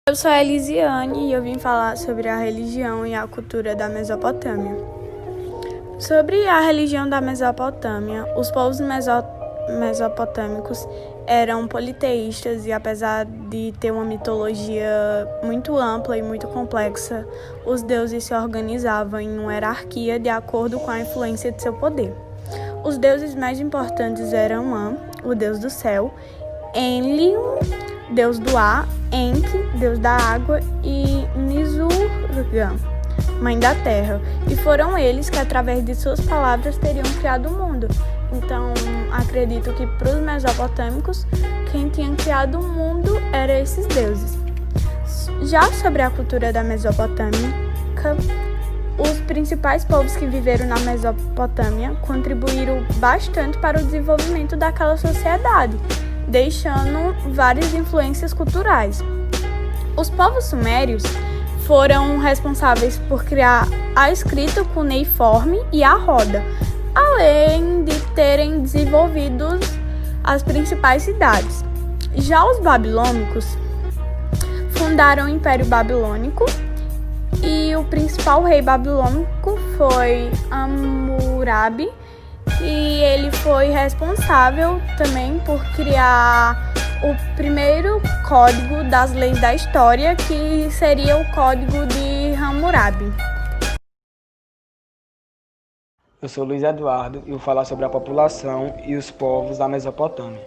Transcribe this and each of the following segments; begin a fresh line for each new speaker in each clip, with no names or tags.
Eu sou a Elisiane e eu vim falar sobre a religião e a cultura da Mesopotâmia. Sobre a religião da Mesopotâmia, os povos mesopotâmicos eram politeístas e, apesar de ter uma mitologia muito ampla e muito complexa, os deuses se organizavam em uma hierarquia de acordo com a influência de seu poder. Os deuses mais importantes eram An, o deus do céu, Enlil, deus do ar, Enki, deus da água, e Nisurga, mãe da terra. E foram eles que, através de suas palavras, teriam criado o mundo. Então, acredito que para os mesopotâmicos, quem tinha criado o mundo eram esses deuses. Já sobre a cultura da Mesopotâmia, os principais povos que viveram na Mesopotâmia contribuíram bastante para o desenvolvimento daquela sociedade, deixando várias influências culturais. Os povos sumérios foram responsáveis por criar a escrita cuneiforme e a roda, além de terem desenvolvido as principais cidades. Já os babilônicos fundaram o Império Babilônico e o principal rei babilônico foi Hammurabi, e ele foi responsável também por criar o primeiro código das leis da história, que seria o Código de Hammurabi.
Eu sou Luiz Eduardo e vou falar sobre a população e os povos da Mesopotâmia.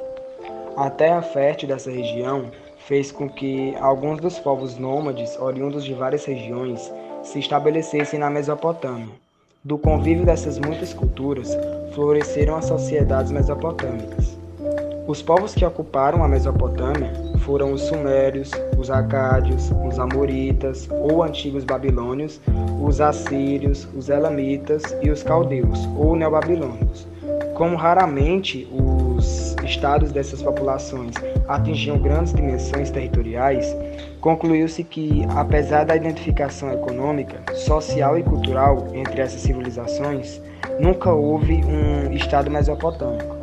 A terra fértil dessa região fez com que alguns dos povos nômades, oriundos de várias regiões, se estabelecessem na Mesopotâmia. Do convívio dessas muitas culturas, floresceram as sociedades mesopotâmicas. Os povos que ocuparam a Mesopotâmia foram os sumérios, os acádios, os amoritas ou antigos babilônios, os assírios, os elamitas e os caldeus ou neobabilônicos. Como raramente os estados dessas populações atingiam grandes dimensões territoriais, concluiu-se que, apesar da identificação econômica, social e cultural entre essas civilizações, nunca houve um estado mesopotâmico.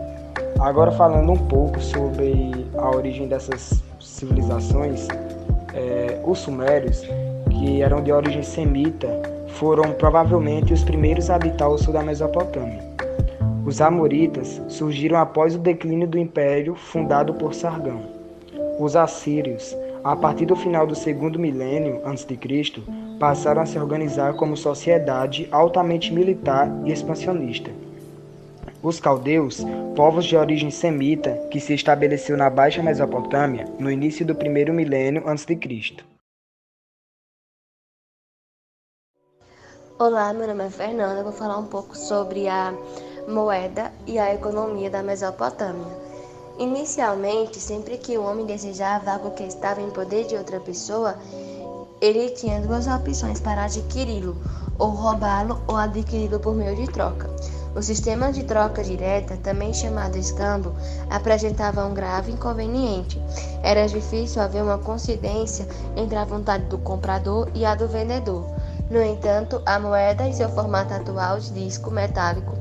Agora, falando um pouco sobre a origem dessas civilizações, os sumérios, que eram de origem semita, foram provavelmente os primeiros a habitar o sul da Mesopotâmia. Os amoritas surgiram após o declínio do império fundado por Sargão. Os assírios, a partir do final do segundo milênio a.C., passaram a se organizar como sociedade altamente militar e expansionista. Os caldeus, povos de origem semita que se estabeleceu na Baixa Mesopotâmia no início do primeiro milênio a.C.
Olá, meu nome é Fernanda, eu vou falar um pouco sobre a moeda e a economia da Mesopotâmia. Inicialmente, sempre que o homem desejava algo que estava em poder de outra pessoa, ele tinha duas opções para adquiri-lo, ou roubá-lo ou adquiri-lo por meio de troca. O sistema de troca direta, também chamado escambo, apresentava um grave inconveniente. Era difícil haver uma coincidência entre a vontade do comprador e a do vendedor. No entanto, a moeda, em seu formato atual de disco metálico,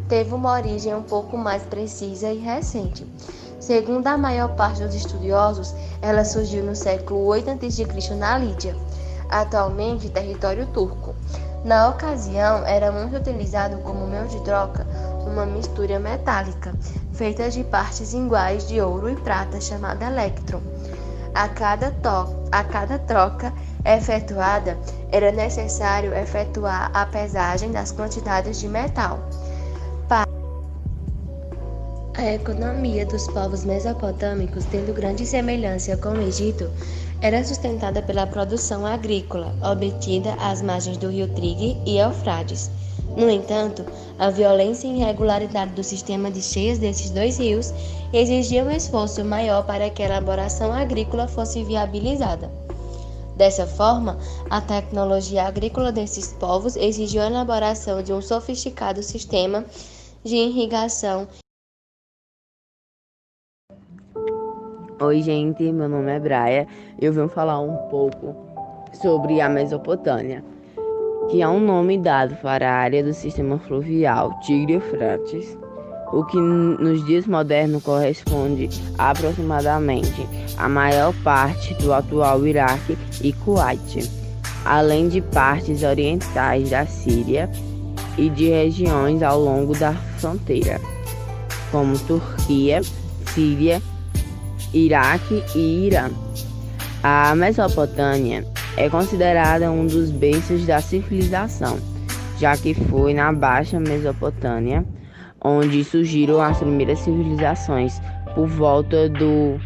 teve uma origem um pouco mais precisa e recente. Segundo a maior parte dos estudiosos, ela surgiu no século 8 a.C. na Lídia, atualmente território turco. Na ocasião, era muito utilizado como meio de troca uma mistura metálica, feita de partes iguais de ouro e prata, chamada elétron. A cada troca efetuada, era necessário efetuar a pesagem das quantidades de metal. A economia dos povos mesopotâmicos, tendo grande semelhança com o Egito, era sustentada pela produção agrícola, obtida às margens do rio Tigre e Eufrates. No entanto, a violência e irregularidade do sistema de cheias desses dois rios exigia um esforço maior para que a elaboração agrícola fosse viabilizada. Dessa forma, a tecnologia agrícola desses povos exigiu a elaboração de um sofisticado sistema de irrigação.
Oi, gente, meu nome é Braia e eu vim falar um pouco sobre a Mesopotâmia, que é um nome dado para a área do sistema fluvial Tigre-Eufrates, o que nos dias modernos corresponde aproximadamente à maior parte do atual Iraque e Kuwait, além de partes orientais da Síria e de regiões ao longo da fronteira, como Turquia, Síria, Iraque e Irã. A Mesopotâmia é considerada um dos berços da civilização, já que foi na Baixa Mesopotâmia onde surgiram as primeiras civilizações por volta do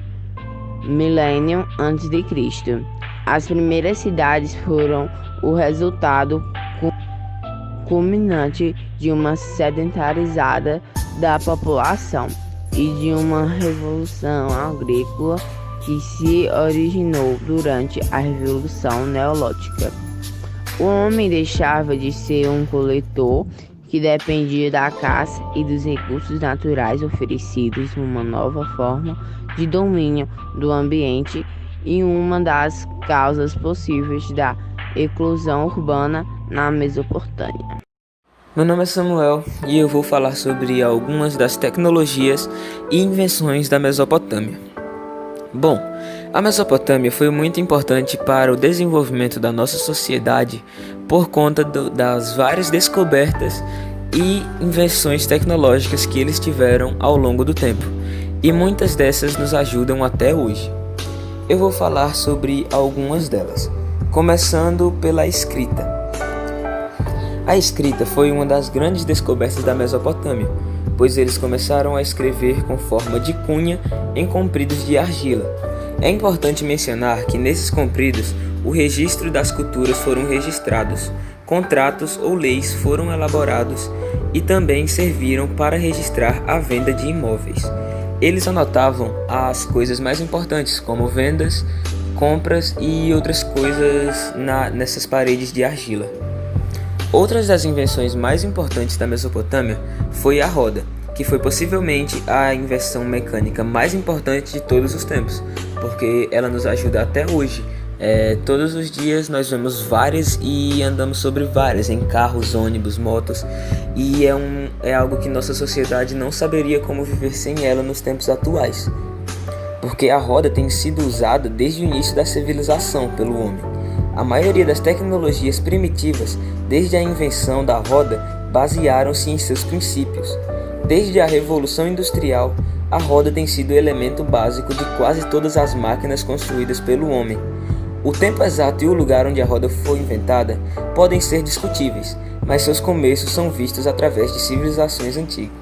milênio antes de Cristo. As primeiras cidades foram o resultado culminante de uma sedentarizada da população e de uma revolução agrícola que se originou durante a Revolução Neolítica. O homem deixava de ser um coletor que dependia da caça e dos recursos naturais oferecidos numa nova forma de domínio do ambiente e uma das causas possíveis da eclosão urbana na Mesopotâmia.
Meu nome é Samuel e eu vou falar sobre algumas das tecnologias e invenções da Mesopotâmia. Bom, a Mesopotâmia foi muito importante para o desenvolvimento da nossa sociedade por conta das várias descobertas e invenções tecnológicas que eles tiveram ao longo do tempo, e muitas dessas nos ajudam até hoje. Eu vou falar sobre algumas delas, começando pela escrita. A escrita foi uma das grandes descobertas da Mesopotâmia, pois eles começaram a escrever com forma de cunha em compridos de argila. É importante mencionar que nesses compridos o registro das culturas foram registrados, contratos ou leis foram elaborados e também serviram para registrar a venda de imóveis. Eles anotavam as coisas mais importantes, como vendas, compras e outras coisas nessas paredes de argila. Outras das invenções mais importantes da Mesopotâmia foi a roda, que foi possivelmente a invenção mecânica mais importante de todos os tempos, porque ela nos ajuda até hoje. Todos os dias nós vemos várias e andamos sobre várias, em carros, ônibus, motos, e é algo que nossa sociedade não saberia como viver sem ela nos tempos atuais, porque a roda tem sido usada desde o início da civilização pelo homem. A maioria das tecnologias primitivas, desde a invenção da roda, basearam-se em seus princípios. Desde a Revolução Industrial, a roda tem sido o elemento básico de quase todas as máquinas construídas pelo homem. O tempo exato e o lugar onde a roda foi inventada podem ser discutíveis, mas seus começos são vistos através de civilizações antigas.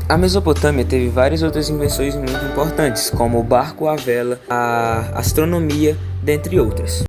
A Mesopotâmia teve várias outras invenções muito importantes, como o barco à vela, a astronomia, dentre outras.